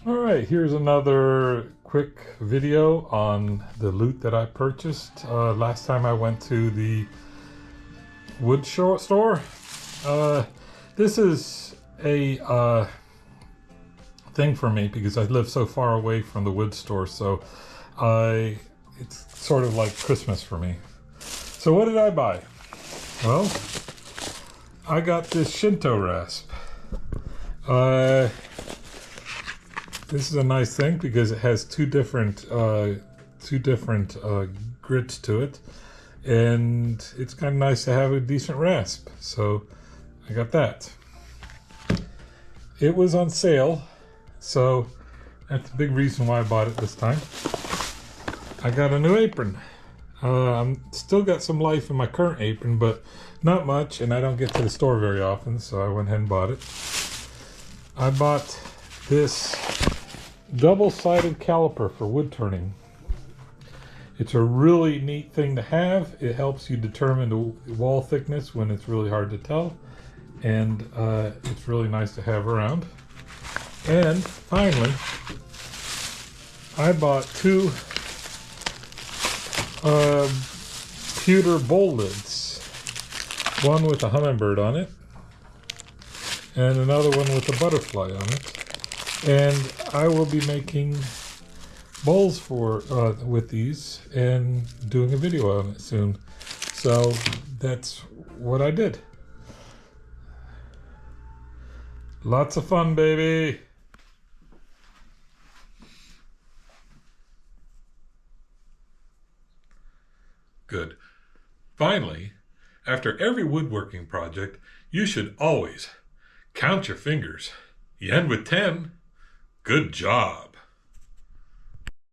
Alright, here's another quick video on the loot that I purchased. Last time I went to the wood store. This is a thing for me because I live so far away from the wood store, so it's sort of like Christmas for me. So what did I buy? Well, I got this Shinto rasp. This is a nice thing because it has two different grits to it, and it's kind of nice to have a decent rasp. So I got that. It was on sale, so that's a big reason why I bought it this time. I got a new apron. I'm still got some life in my current apron, but not much, and I don't get to the store very often, so I went ahead and bought it. I bought this double-sided caliper for wood turning. It's a really neat thing to have. It helps you determine the wall thickness when it's really hard to tell, and it's really nice to have around. And finally, I bought two pewter bowl lids, one with a hummingbird on it and another one with a butterfly on it. And I will be making bowls for with these and doing a video on it soon. So that's what I did. Lots of fun, baby. Good. Finally, after every woodworking project, you should always count your fingers. You end with 10. Good job.